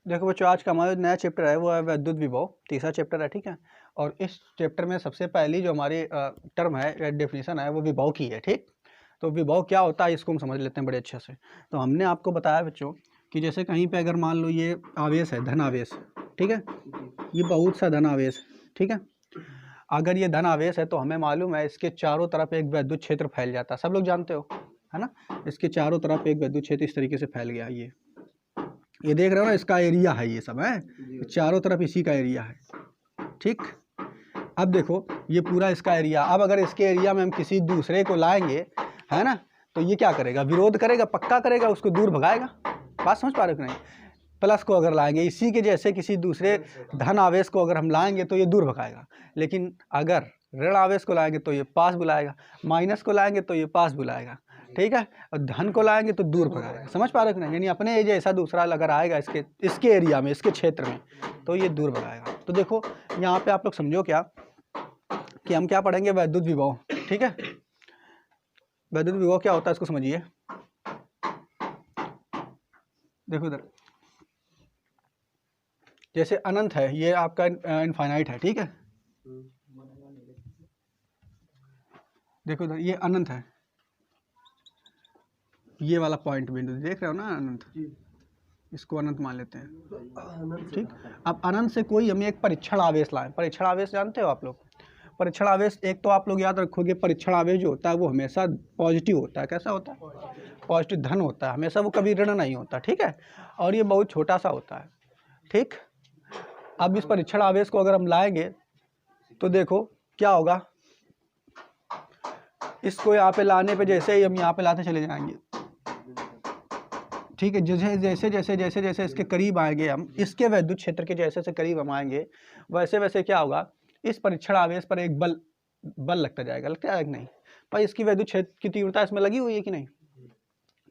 देखो बच्चों, आज का हमारा नया चैप्टर है वो है विद्युत विभव, तीसरा चैप्टर है, ठीक है। और इस चैप्टर में सबसे पहली जो हमारी टर्म है, डेफिनेशन है, वो विभव की है, ठीक। तो विभव क्या होता है इसको हम समझ लेते हैं बड़े अच्छे से। तो हमने आपको बताया बच्चों कि जैसे कहीं पे अगर मान लो ये आवेश है, धन आवेश, ठीक है, ये बहुत सा धन आवेश, ठीक है। अगर ये धन आवेश है तो हमें मालूम है इसके चारों तरफ एक विद्युत क्षेत्र फैल जाता है, सब लोग जानते हो, है ना। इसके चारों तरफ एक विद्युत क्षेत्र इस तरीके से फैल गया। ये देख रहे हो ना, इसका एरिया है, ये सब है, चारों तरफ इसी का एरिया है, ठीक। अब देखो ये पूरा इसका एरिया, अब अगर इसके एरिया में हम किसी दूसरे को लाएंगे, है ना, तो ये क्या करेगा, विरोध करेगा, पक्का करेगा, उसको दूर भगाएगा। बात समझ पा रहे हो कि नहीं। प्लस को अगर लाएंगे इसी के जैसे किसी दूसरे धन आवेश को अगर हम लाएंगे तो ये दूर भगाएगा, लेकिन अगर ऋण आवेश को लाएंगे तो ये पास बुलाएगा, माइनस को लाएंगे तो ये पास बुलाएगा, ठीक है। और धन को लाएंगे तो दूर भगाएगा। समझ पा रहे हो कि नहीं। यानी अपने जैसा दूसरा अगर आएगा इसके एरिया में, इसके क्षेत्र में, तो ये दूर भगाएगा। तो देखो यहाँ पे आप लोग समझो क्या कि हम क्या पढ़ेंगे, विद्युत विभव, ठीक है। विद्युत विभव क्या होता है इसको समझिए। देखो इधर जैसे अनंत है, ये आपका इनफाइनाइट है, ठीक है। देखो इधर ये अनंत है, ये वाला पॉइंट बिंदु देख रहे हो ना, अनंत, इसको अनंत मान लेते हैं, ठीक। अब अनंत से कोई हमें एक परीक्षण आवेश लाए। परीक्षण आवेश जानते हो आप लोग। परीक्षण आवेश एक तो आप लोग याद रखोगे, परीक्षण आवेश जो होता है वो हमेशा पॉजिटिव होता है। कैसा होता है, पॉजिटिव धन होता है हमेशा, वो कभी ऋण नहीं होता, ठीक है। और ये बहुत छोटा सा होता है, ठीक। अब इस परीक्षण आवेश को अगर हम लाएंगे तो देखो क्या होगा, इसको यहाँ पे लाने पे जैसे ही हम यहाँ पे लाते चले जाएंगे, ठीक है। जैसे जैसे जैसे जैसे जैसे इसके करीब आएंगे हम, इसके विद्युत क्षेत्र के जैसे से करीब हम आएंगे, वैसे वैसे क्या होगा, इस परीक्षण आवेश पर एक बल लगता जाएगा। लगता है कि नहीं। पर इसकी विद्युत क्षेत्र की तीव्रता इसमें लगी हुई है कि नहीं,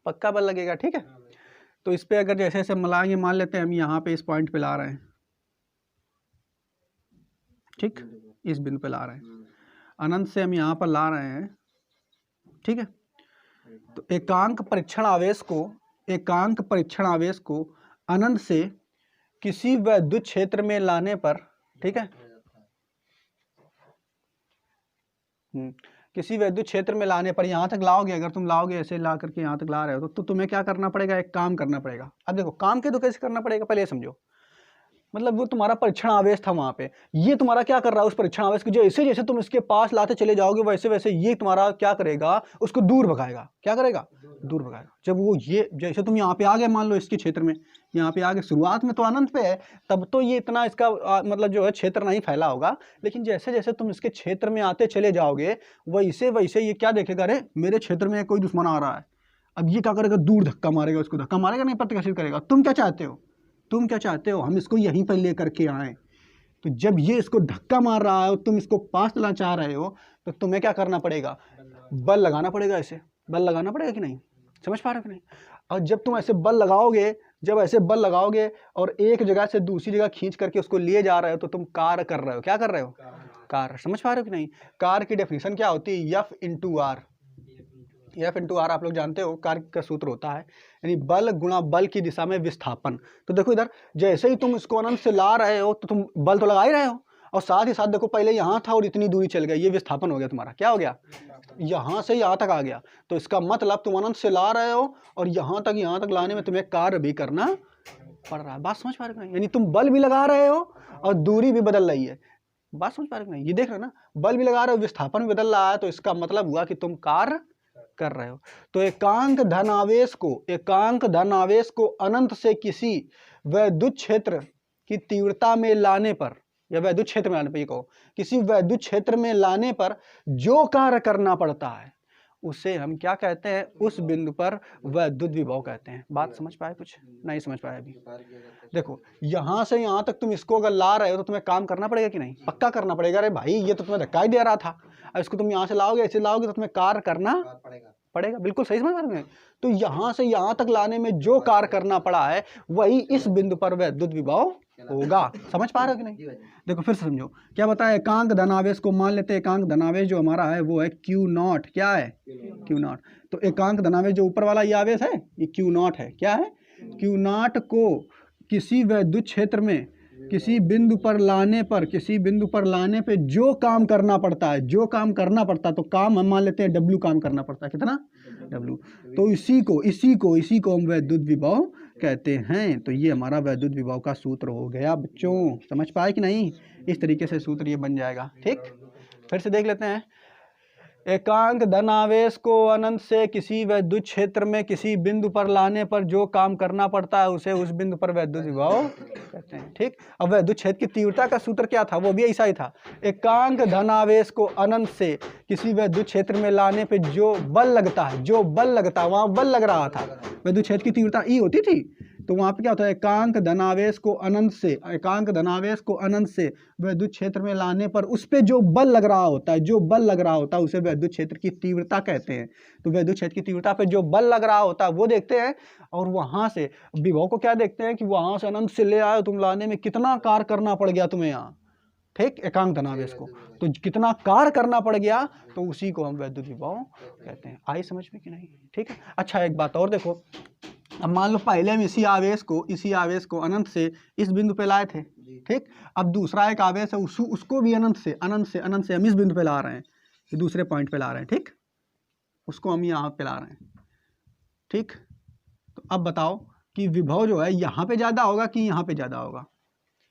पक्का बल लगेगा, ठीक है। तो इस पे अगर जैसे जैसे मिलाएंगे, मान लेते हैं हम यहाँ पे इस पॉइंट पे ला रहे हैं, ठीक, इस बिंदु पे ला रहे हैं, अनंत से हम यहाँ पर ला रहे हैं, ठीक है। तो एकांक परीक्षण आवेश को अनंत से किसी विद्युत क्षेत्र में लाने पर, ठीक है, किसी विद्युत क्षेत्र में लाने पर, यहाँ तक लाओगे, अगर तुम लाओगे ऐसे ला करके यहाँ तक ला रहे हो तो तुम्हें क्या करना पड़ेगा, एक काम करना पड़ेगा। अब देखो काम के तो कैसे करना पड़ेगा, पहले समझो। मतलब वो तुम्हारा परीक्षण आवेश था वहां पे, ये तुम्हारा क्या कर रहा है, उस परीक्षण आवेश को जैसे जैसे तुम इसके पास लाते चले जाओगे वैसे वैसे ये तुम्हारा क्या करेगा, उसको दूर भगाएगा। क्या करेगा, दूर भगाएगा। जब वो ये जैसे तुम यहाँ पे आ गए, मान लो इसके क्षेत्र में, यहाँ पे आगे शुरुआत में तो अनंत पे है, तब तो ये इतना इसका मतलब जो है क्षेत्र नहीं फैला होगा, लेकिन जैसे जैसे तुम इसके क्षेत्र में आते चले जाओगे वैसे वैसे ये क्या देखेगा, अरे मेरे क्षेत्र में कोई दुश्मन आ रहा है। अब ये क्या करेगा, दूर धक्का मारेगा, उसको धक्का मारेगा नहीं, प्रतिकर्षित करेगा। तुम क्या चाहते हो, हम इसको यहीं पर लेकर के आए। तो जब ये इसको धक्का मार रहा है और तुम इसको पास लाना चाह रहे हो, तो तुम्हें क्या करना पड़ेगा, बल लगाना पड़ेगा। ऐसे बल लगाना पड़ेगा कि नहीं, समझ पा रहे हो कि नहीं। और जब तुम ऐसे बल लगाओगे, और एक जगह से दूसरी जगह खींच करके उसको लिए जा रहे हो, तो तुम कार्य कर रहे हो। क्या कर रहे हो, कार्य। समझ पा रहे हो कि नहीं। कार्य की डेफिनेशन क्या होती है, एफ इंटू आर। आप लोग जानते हो कार्य का सूत्र होता है, यानी बल गुणा बल की दिशा में विस्थापन। तो देखो इधर जैसे ही तुम इसको अनंत से ला रहे हो तो तुम बल तो लगा ही रहे हो, और साथ ही साथ देखो पहले यहाँ था और इतनी दूरी चल गई, ये विस्थापन हो गया तुम्हारा। क्या हो गया, यहाँ से यहाँ तक आ गया। तो इसका मतलब तुम अनंत से ला रहे हो और यहाँ तक लाने में तुम्हें कार्य भी करना पड़ रहा है। बात समझ पा रहे हो, यानी तुम बल भी लगा रहे हो और दूरी भी बदल रही है। बात समझ पा रहे हो नहीं। ये देख रहे हो ना, बल भी लगा रहे हो, विस्थापन भी बदल रहा है, तो इसका मतलब हुआ कि तुम कार्य कर रहे हो। तो एकांक धन आवेश को अनंत से किसी विद्युत क्षेत्र की तीव्रता में लाने पर, या विद्युत क्षेत्र में लाने पर, ये कहो किसी विद्युत क्षेत्र में लाने पर जो कार्य करना पड़ता है उसे हम क्या कहते हैं, उस बिंदु पर विद्युत विभव कहते हैं। बात समझ पाए, कुछ नहीं समझ पाए अभी। देखो यहां से यहां तक तुम इसको अगर ला रहे हो तो तुम्हें काम करना पड़ेगा कि नहीं, पक्का करना पड़ेगा। अरे भाई ये तो तुम्हें धक्का ही दे रहा था, अब इसको तुम यहाँ से लाओगे, ऐसे लाओगे, तो तुम्हें कार्य करना पड़ेगा। बिल्कुल सही समझ रहे हैं। तो यहां से यहां तक लाने में जो कार्य करना पड़ा है वही इस बिंदु पर विद्युत विभव होगा। समझ पा रहे हो कि नहीं। देखो फिर से समझो क्या बताया, एकांक धनावेश को मान लेते हैं, एकांक धनावेश जो हमारा है वो है Q0। क्या है, Q0। तो एकांक धनावेश जो ऊपर वाला ये आवेश है, ये Q0 है। क्या है, Q0 को किसी वैद्युत क्षेत्र में किसी बिंदु पर लाने पे जो काम करना पड़ता है, तो काम हम मान लेते हैं W काम करना पड़ता है, कितना W। तो इसी को हम वैद्युत विभव कहते हैं। तो ये हमारा वैद्युत विभव का सूत्र हो गया बच्चों, समझ पाए कि नहीं? इस तरीके से सूत्र ये बन जाएगा। ठीक, फिर से देख लेते हैं। एकांक धनावेश को अनंत से किसी वैद्युत क्षेत्र में किसी बिंदु पर लाने पर जो काम करना पड़ता है उसे उस बिंदु पर वैद्युत विभव कहते हैं। ठीक, अब वैद्युत क्षेत्र की तीव्रता का सूत्र क्या था? वो भी ऐसा ही था। एकांक धनावेश को अनंत से किसी वैद्युत क्षेत्र में लाने पर जो बल लगता है, वहां बल लग रहा था। वैद्युत क्षेत्र की तीव्रता E होती थी, तो वहां पे क्या होता है? एकांक धनावेश को अनंत से वैद्युत क्षेत्र में लाने पर उस पे जो बल लग रहा होता है, उसे वैद्युत क्षेत्र की तीव्रता कहते हैं। तो वैद्युत क्षेत्र की तीव्रता पे जो बल लग रहा होता है वो देखते हैं, और वहां से विभव को क्या देखते हैं कि वहां से अनंत से ले आए तुम, लाने में कितना कार्य करना पड़ गया तुम्हें यहाँ। ठीक, एकांक धनावेश को तो कितना कार्य करना पड़ गया, तो उसी को हम वैद्युत विभव कहते हैं। आई समझ में कि नहीं? ठीक है। अच्छा, एक बात और देखो, अब मान लो पहले हम इसी आवेश को अनंत से इस बिंदु पे लाए थे। ठीक, अब दूसरा एक आवेश है, उसको भी अनंत से हम इस बिंदु पे ला रहे हैं, दूसरे पॉइंट पे ला रहे हैं। ठीक, उसको हम यहाँ पे ला रहे हैं। ठीक, तो अब बताओ कि विभव जो है यहाँ पे ज्यादा होगा कि यहाँ पे ज्यादा होगा?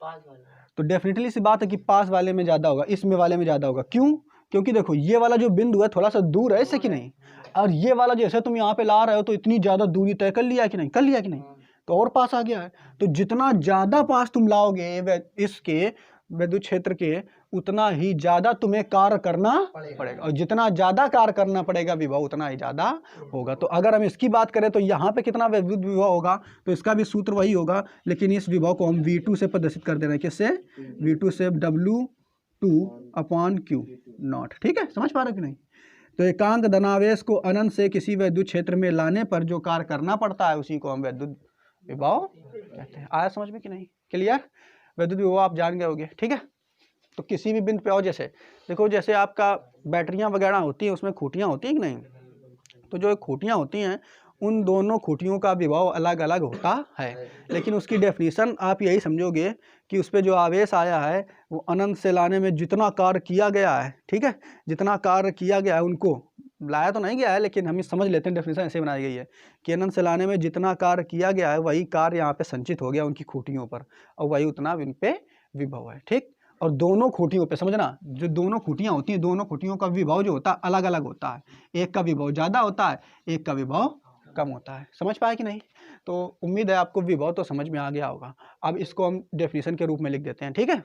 पास वाला। तो डेफिनेटली सी बात है कि पास वाले में ज्यादा होगा, इसमें वाले में ज्यादा होगा। क्यों? क्योंकि देखो ये वाला जो बिंदु है थोड़ा सा दूर है इससे कि नहीं, और ये वाला जैसे तुम यहाँ पे ला रहे हो तो इतनी ज्यादा दूरी तय कर लिया कि नहीं, तो और पास आ गया है। तो जितना ज्यादा पास तुम लाओगे इसके वैद्युत क्षेत्र के, उतना ही ज्यादा तुम्हें कार्य करना पड़ेगा, और जितना ज्यादा कार्य करना पड़ेगा विभव उतना ही ज्यादा होगा। तो अगर हम इसकी बात करें तो यहाँ पे कितना वैद्युत विभव होगा, तो इसका भी सूत्र वही होगा, लेकिन इस विभव को हम V2 से प्रदर्शित कर दे रहे हैं। किससे? V2 से, W2/Q0। ठीक है, समझ पा रहे हो कि नहीं? तो एकांक धनावेश को अनंत से किसी वैद्युत क्षेत्र में लाने पर जो कार्य करना पड़ता है उसी को हम वैद्युत विभव कहते हैं। आया समझ में कि नहीं? क्लियर? वैद्युत विभव आप जान गए होंगे। ठीक है, तो किसी भी बिंदु पे आओ, जैसे देखो जैसे आपका बैटरियां वगैरह होती हैं, उसमें खूटियां होती हैं कि नहीं, तो जो खूटियां होती हैं उन दोनों खूटियों का विभव अलग अलग होता है, लेकिन उसकी डेफिनेशन आप यही समझोगे कि उस पर जो आवेश आया है वो अनंत से लाने में जितना कार्य किया गया है, ठीक है, जितना कार्य किया गया है, उनको लाया तो नहीं गया है, लेकिन हम समझ लेते हैं, डेफिनेशन ऐसे बनाई गई है कि अनंत से लाने में जितना कार्य किया गया है वही कार्य यहाँ पे संचित हो गया उनकी खूटियों पर, और वही उतना उन पे विभव है। ठीक, और दोनों खूटियों पे समझना, जो दोनों खूटियाँ होती हैं, दोनों खूटियों का विभव जो होता है अलग अलग होता है। एक का विभव ज़्यादा होता है, एक का विभव कम होता है। समझ पाए कि नहीं? तो उम्मीद है आपको विभव तो समझ में आ गया होगा। अब इसको हम डेफिनेशन के रूप में लिख देते हैं। ठीक है।